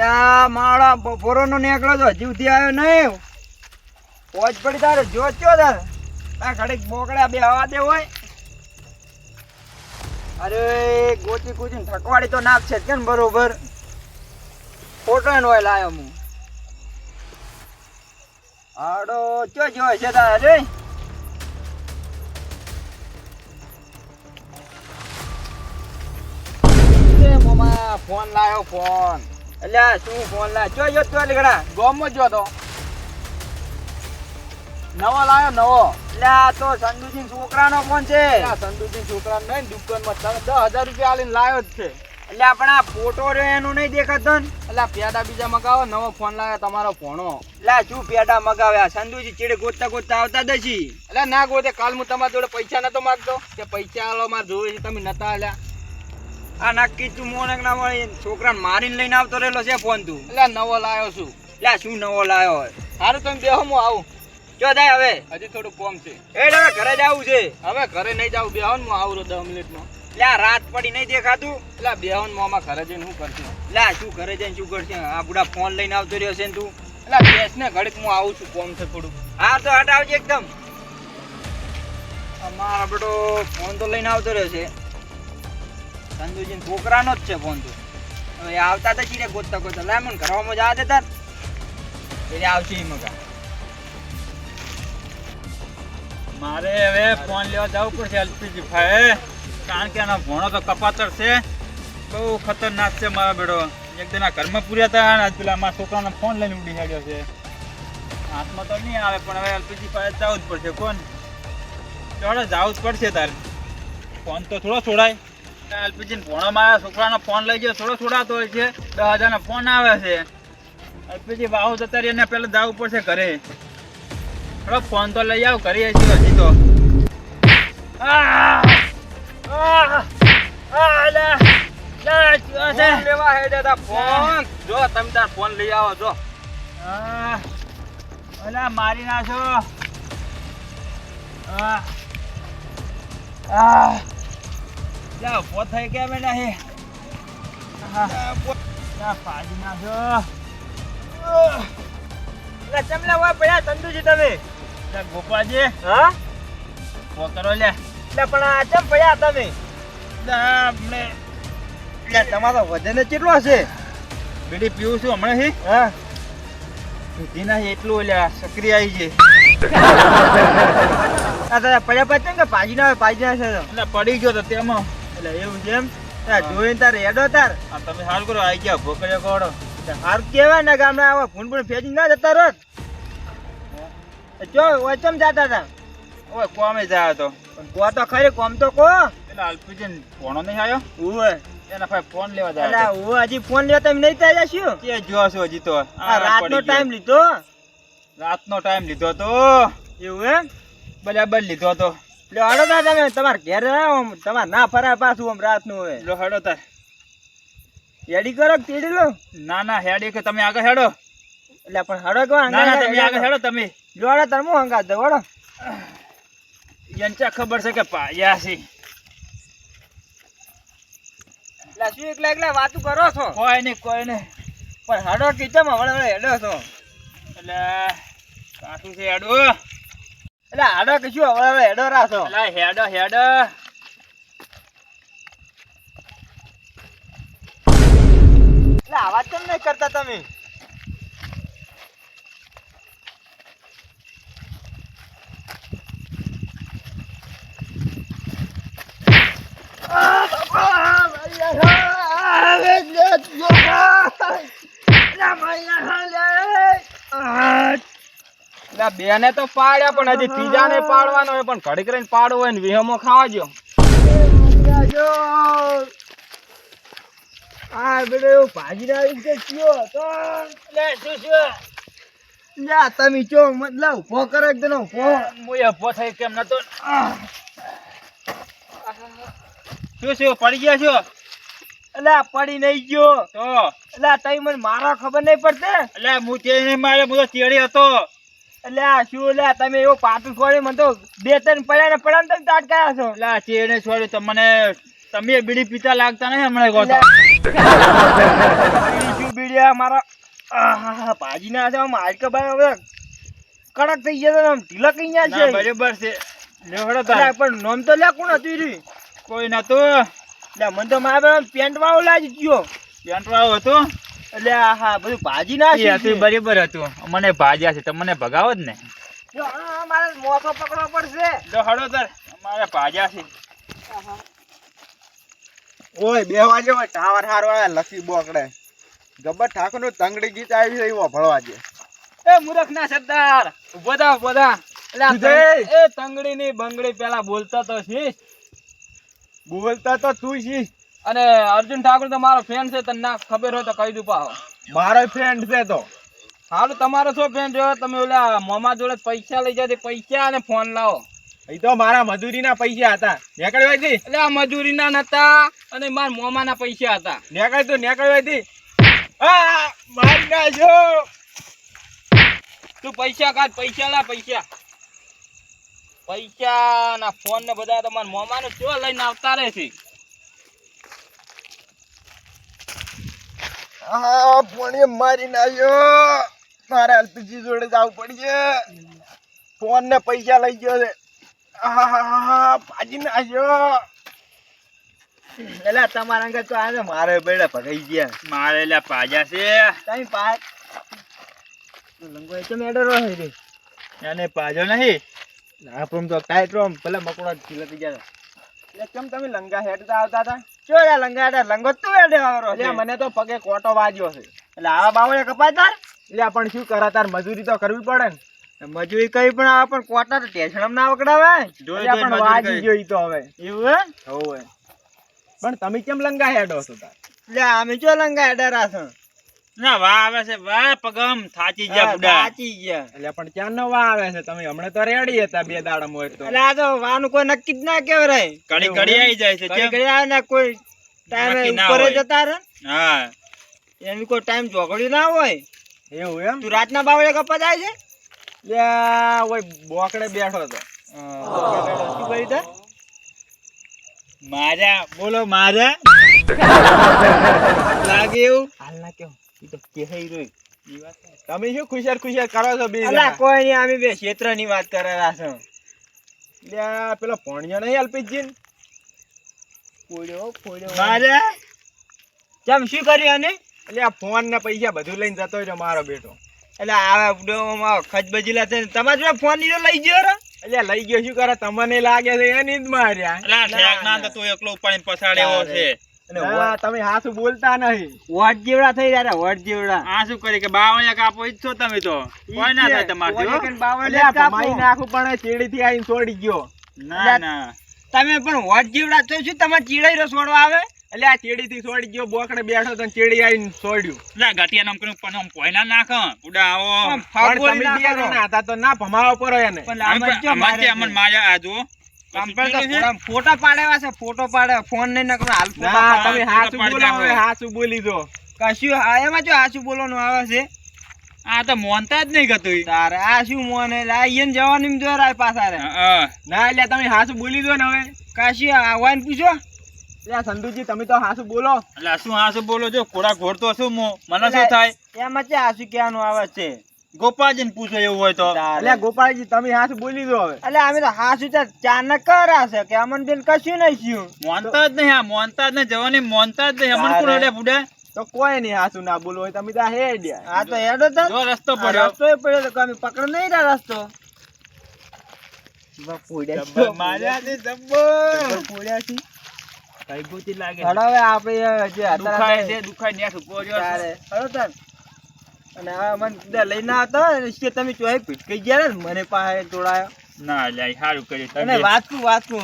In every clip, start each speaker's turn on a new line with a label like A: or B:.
A: લ્યા માળા બપોરનો નીકળો તો હજી સુધી આવ્યો નહીં. પહોંચ પડી તારે જો તારે આ ઘડીક બોકડા બે હવા દે હોય. અરે ગોચી કૂચી થકવાડી તો નાખશે જ કે ને બરોબર. ફોટો એનો હોય લાયો હું. આડો ચો જો છે તારે રે. મોમાં ફોન લાયો ફોન. એટલે શું ફોન લાયો ચો જો તો લીગડા ગોમમાં જો તો નવો લાયો નવો. એટલે આ તો સંદુજી છોકરાનો ફોન છે. સંદુજી છોકરાનો નહીં દુકાનમાં 10,000 રૂપિયા આલીને લાયો જ છે. એટલે આપણે આ ફોટો રે એનું નહીં દેખાતો ને. એટલે પેડા બીજા મગાવો નવો ફોન લાવ્યો તમારો ફોનો. એટલે શું પેડા મગાવ્યા સંદુજી ચીડે ગોતતા ગોતતા આવતા દશી. એટલે ના ગોતે કાલ હું તમારા જોડે પૈસા નતો માંગતો કે પૈસા આલો મારે જોવે છે તમે નતા આલ્યા. આ નક્કી તું મોનક ના વળી છોકરાને મારીને લઈને આવતો રહેલો છે ફોન તું. એટલે નવો લાવ્યો છું. એટલે શું નવો લાવ્યો હોય. સારું તમે બેહો હું આવું. જો થાય હવે હજી થોડું કોમ છે. એટલે હવે ઘરે જવું છે. હવે ઘરે નહીં જાવ બેહો ને હું આવું 10 મિનિટમાં. એટલે રાત પડી નહીં દેખાતું. એટલે બેહો ને મોમાં ઘરે જઈને શું કરશું. એટલે શું ઘરે જઈને શું કરશે આ બુડા ફોન લઈને આવતો રહ્યો છે ને તું. એટલે બેસ ને ઘડીક હું આવું છું કોમ છે થોડું. હા તો હટ આવજે એકદમ. અમારા બેટો ફોન તો લઈને આવતો રહ્યો છે. સંદુજી છોકરાનો જ છે ફોન તો. હવે આવતા તો ચીરે ગોતતા ગોતતા લે મને ઘરમાં જવા દેતા એટલે આવશે મગા.
B: મારે હવે ફોન લેવા જવું પડશે એલપીજી ભાઈ. કારણ કે એનો ભણો તો કપાતર છે. બહુ ખતરનાક છે મારા બેડો. એક દિન આ ઘરમાં પૂર્યા હતા અને આજ પેલા મારા છોકરાનો ફોન લઈને ઉડી હેડ્યો છે. હાથમાં તો નહીં આવે પણ હવે એલપીજી ભાઈ જવું જ પડશે. કોણ ચોડે જવું જ પડશે તારે. ફોન તો થોડો છોડાય. એલપીજી ભણો મારા છોકરાનો ફોન લઈ ગયો થોડો છોડાતો હોય છે. 10,000નો ફોન આવે છે. એલપીજી વાવ જતા રહીને પહેલાં જવું પડશે ઘરે. થોડો ફોન તો લઈ આવ કરીએ છીએ હજી તો.
A: લેવા હેડે તા ફોન.
B: જો તમે તાર ફોન લઈ આવો જો. અલા મારી નાખો. ઉભો થઈ ગયા બેટા હે. પાડી નાખો.
A: ચમલા હોય પડ્યા સંદુજી તમે.
B: ગોપાજી
A: હા
B: કરો લે.
A: એટલે પણ આ ચમ પડ્યા તમે. તમારો વજન કેટલો હશે.
B: બીડી પીવું છું હમણાં હી.
A: હા
B: ના એટલું એટલે સક્રિય આવી છે.
A: પડ્યા પછી કે પાજી ના પાજી ના છે.
B: એટલે પડી ગયો તો તેમાં.
A: એટલે એવું છે એમ. જોઈને તાર હેડો તાર.
B: તમે સારું કરો આવી ગયા ભોકર્યો કોડો.
A: હાર કેવાય ને ગામડા આવા ફૂન પણ ફેજી ના જતા રોજ. જો ઓચમ જાતા હતા.
B: ઓય કોમે જાય તો.
A: કો તો ખરી કોમ તો કો.
B: પેલા અલ્પીજન ફોનો નહીં આવ્યો.
A: ઓય
B: એના ભાઈ ફોન લેવા જાય.
A: અલા ઓ હજી ફોન લેવા તમે નહીં ત્યાં જશું.
B: કે જો છો હજી તો.
A: આ રાતનો ટાઈમ લીધો.
B: રાતનો ટાઈમ લીધો તો.
A: એવું એમ
B: બરાબર લીધો તો.
A: લે હડો તા તમે તમાર ઘેર તમાર ના ફરાય પાછું આમ રાતનું હોય.
B: લો હેડો તાર.
A: હેડી કરો તેડી લો.
B: ના ના હેડી કે તમે આગળ હેડો.
A: એટલે પણ હડો કે
B: ના ના તમે આગળ હેડો તમે.
A: જો હડો તાર હું હંગાત દઉં હડો.
B: યંચા ખબર છે કે પાયા છે.
A: એટલે શું એકલા એકલા વાતું કરો છો.
B: કોઈ નહીં
A: પણ હડો કીચમ હવડે હેડો છો.
B: એટલે કાઠું છે હેડો.
A: એટલે હડો કે શું હવડે હેડો રાસો.
B: એટલે હેડો
A: એટલે આવાજ કેમ નહીં કરતા તમે.
B: બેને તો પાડ્યા પણ હજી ત્રીજા ને પાડવાનો હોય પણ ઘડી કરીને પાડવો હોય ને વિહમો ખાવાજો.
A: આ બેડો એવું ભાજી આવી છે કયો તો.
B: લે શું શું
A: લ્યા તમે ચો મતલબ ઉભો કરો એકદમ ઉભો.
B: મોય ઉભો થઈ કેમ નતો. શું પડી ગયા છો.
A: એટલે પડી નહીં ગયો
B: તો.
A: એટલે તઈ મને મારા ખબર નહીં પડતી.
B: એટલે હું તે નહીં મારે હું તો ચેડી હતો.
A: એટલે શું લે તમે એવું પાટું છોડી મને તો 2-3 પડ્યા ને તમે તાટકાયા છો.
B: એટલે ચેડે છોડી તમને તમે બીડી પીતા લાગતા નહીં હમણાં કહો તો.
A: બીડી શું બીડિયા મારા આહા ભાજી ના છે મારકે ભાઈ હવે કડક થઈ ગયા છે આમ ઢીલા કઈ ગયા
B: ના,
A: છે
B: બરાબર છે લ્યો હેડો
A: અલ્યા,
B: તાર.
A: પણ નોમ તો લ્યા કોણ હતું ઈ?
B: કોઈ નતું.
A: લ્યા મને તો મારા પેન્ટ વાળો લાગી ગયો
B: પેન્ટ વાળો હતો
A: એટલે આહા બધું ભાજી ના
B: એ હતું બરાબર હતું. મને ભાજ્યા છે તમને ભગાવો જ ને.
A: મારે મોકો પકડવો પડશે
B: જો હેડો તાર અમારે ભાજ્યા છે.
C: ઓય 2 વાગે ઓય ટાવર હારો આયા લકી બોકડે ગબ્બર ઠાકોર નું તંગડી ગીત આવી છે એવો ભળવા દે.
A: એ મૂર્ખ ના સરદાર ઉભો થા
C: સુજય!
A: એ તંગડી ની બંગડી પેલા બોલતો તો છી
C: બોલતા તો તું છી.
A: અને અર્જુન ઠાકોર તો મારો ફ્રેન્ડ છે તને ના ખબર હોય તો કહી દઉં પાહો
C: મારો ફ્રેન્ડ છે તો.
A: હારું તમારો શું ફ્રેન્ડ રહ્યો તમે ઓલા મોમા જોડે પૈસા લઈ જતી પૈસા અને ફોન લાવો
C: એ તો મારા મજૂરીના પૈસા હતા. નીકળ્યો હતી
A: એટલે આ મજૂરી ના નતા અને મારા મોમા ના પૈસા હતા
C: નીકળ્યો હતી. આ મારી નાખ્યો.
A: તું પૈસા કાઢ પૈસા લા પૈસા ના ફોન ને બધા તમારા મોમા ને શું લઈને આવતા રહે છે
C: આ ફોને મારી નાખ્યો. મારે અલ્પીજી જોડે જવું પડશે. ફોન ને પૈસા લઈ ગયો છે. આહા ભાજી નાખ્યો.
A: એટલે તમારા અંગે તો આજે મારે બેડા ભગાઈ ગયા
B: મારે એટલે ભાજ્યા છે.
A: કઈ પાય લંગો એ તો મેડર હોય રે
B: એને ભાજો નહીં.
C: આપણું તો ટાઈટ રોમ પેલા મકોડા
A: લતી ગયા
C: એટલે કેમ તમે લંગા હેડતા આવતા હતા?
A: ચો યાર લંગા લંગો તું એડે આવરો
C: એટલે મને તો પગે કોટો વાગ્યો છે.
A: એટલે આવા બાવળે કપાય તાર
C: એટલે પણ શું કરા તાર મજૂરી તો કરવી પડે ને.
A: મજૂરી કઈ પણ આવે પણ કોટા તો ટેસણમ ના વકડાવે
B: જોઈ
C: એટલે
B: જોઈને
C: પણ
B: મજૂરી
C: વાગી
B: કરી.
C: ગયો ઈ તો હવે.
A: એવું હે
C: હોવે. પણ તમે કેમ લંગા હેડો છો તાર?
A: એટલે અમે ચો લંગા એડે રાસણ
B: ના વાહ આવે છે વાહ પગમ થાચી ગયા બુડા.
A: સાચી ગયા
C: એટલે પણ ક્યાં નવા આવે છે તમે હમણાં તો રેડી હતા 2 દાડા મોર તો.
A: એટલે આ તો વાનું કોઈ નક્કી જ ના કેવરાય
B: કડી કડી આવી જાય છે
A: ઘડી
B: કેમ?
A: ઘડી આવે ને કોઈ ટાઈમે
B: નક્કી ના
A: ઉપર
B: હોય.
A: જતા રહે
B: હા
A: એમ કોઈ ટાઈમ ચોકડી ના હોય
C: એવું એમ?
A: તું રાતના બાવળે કપા જાય છે
C: લ્યા ઓય બોકડે બેઠો હતો.
A: શું કરી દે
B: મારા બોલો મારા
A: લાગે એવું
C: હાલ ના કેવું.
A: ઈ તો કેહઈ રોય
C: તમે શું ખુશિયાર ખુશિયાર કરો છો બે
A: અલા
C: જણા?
A: કોઈ નહીં અમે બે ક્ષેત્રની વાત કરે રાસણ
C: લ્યા પેલો ભણ્યો નહીં અલ્પીજી?
A: પોડ્યો
B: મારા
A: ચમ શું કર્યું આને
C: એટલે આ ફોન ને પૈસા બધું લઈને જતો રહ્યો મારો બેટો.
A: એટલે આવા ઉડોમાં ખજબજીલા થઈને તમારા જોડે ફોન લીધો લઈ ગયો રે
C: એટલે લઈ ગયો શું કરે તમને લાગે છે એની જ માર્યા.
B: અલા ઠેક ના તો તું એકલો ઉપાડીને પછાડ એવો છે.
A: અને
C: ના, તમે હાસુ બોલતા નહીં.
A: વોટ જેવડા થઈ રહ્યા વોટ જેવડા
B: આ શું કરી કે બાવળિયા કાપો ઈચ્છો તમે તો કોઈ ના થાય તમારથી હો.
C: એટલે આ ભમાઈ નાખું પણ ચેડીથી આવીને છોડી ગયો.
B: ના ના
A: તમે પણ વોટ જેવડા છો શું તમારે ચીડાઈ રો છોડવા આવે
C: એટલે આ ચેડીથી છોડી ગયો બોકડે બેઠો તો ચેડી આવીને છોડ્યું.
B: લા ગટિયા નામ કરીને પણ આમ પોઈના નાખ ઉડા આવો.
A: આમ
C: પણ
A: ફાગોળી
C: તમે બે
A: નાખો.
C: જણા હતા તો ના ભમાવો પડો એને.
A: પણ
B: આમ
A: આમાં ચો મારે
B: અમન માયા આ જો
A: કંપેર તો ફોટા પાડેવા છે ફોટો પાડે ફોન નહીં નકરો હાલ ફોટા
C: ના
A: પાડે.
C: તમે હાસુ
B: પાડી
C: બોલો
B: નાખો.
C: હવે હાસુ બોલી દો.
A: કશું એમાં જો હાચું બોલવાનું આવે છે
B: આ તો મોનતા જ નહીં ગતું.
A: તારે આ શું મોને આ ઈયન જવાની જો રાય પાછા રે
C: ના એટલે તમે હાસુ બોલી દો ને હવે.
A: કાશી આવાને પૂછો
C: એટલે સંધુજી તમે તો હાસુ બોલો.
B: એટલે શું આ શું બોલો છો ઘોડા ઘોડતો શું મને શું થાય?
A: એમાં છે આ શું કહેવાનું આવે છે
B: ગોપાલજીને પૂછો એવું હોય તો.
C: એટલે ગોપાલજી તમે હાસુ બોલી દો હવે.
A: એટલે અમે તો હાસુ તો ચાર કરા છે કે અમન બેન કશું નહીં થયું
B: મોનતા જ નહીં આ મોનતા જ નહીં જવાની મોનતા જ નહીં અમન કોણ એટલે બુડા
C: તો કોઈ નહીં હાસુ ના બોલો હોય તમે તો હેડ્યા.
A: આ તો હેડો તો
B: જો રસ્તો પડ્યો.
A: રસ્તો પડ્યો તો અમે પકડ નહીં રહ્યા રસ્તો
B: જબ્બર માર્યા છે, જબ્બર.
C: કઈ ભૂતી લાગે.
A: હવે આપણે જે
B: દુખાય છે દુખાય નેટ ઉભો રહ્યો છે.
A: તારે બરોબર અને આ મને કીધા લઈને આવતો કે તમે ચોય ભીટકાઈ ગયા ને મને પાસે જોડાયો
B: ના લે સારું કર્યું
A: અને
B: તમે.
A: વાંચું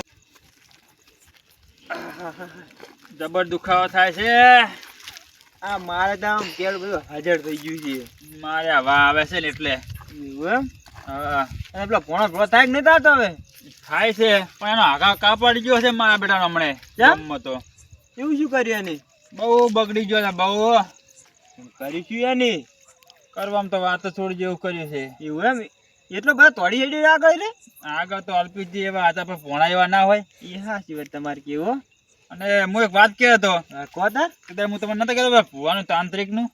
B: જબર દુખાવો થાય છે.
A: આ મારે તો આમ કેળ બધું હાજર થઈ ગયું છે
B: મારે હવા આવે છે ને એટલે
A: એવું એમ
B: હા,
A: અને પેલો ભણો થાય કે નહીં થતો હવે
B: થાય છે પણ એનો આગા કાપડી ગયો છે મારા બેટાનો હમણે
A: કેમ?
B: ગામમાં તો
A: એવું શું કર્યું એની
B: બહુ બગડી ગયો છે બહુ.
A: કરીશું એની
B: કરવામાં તો વાત છોડી જેવું કર્યું છે.
A: એવું એમ એટલો બધો તોડી હેડી આગળ લે
B: આગળ તો અલ્પીજી એવા હતા પણ ભોણા એવા ના હોય.
A: એ હા સિવાય તમારે કેવો
B: અને હું એક વાત કહેતો હતો
A: કોતા
B: કે હું તમને નતો કહેતો ભુવાનું તાંત્રિક નું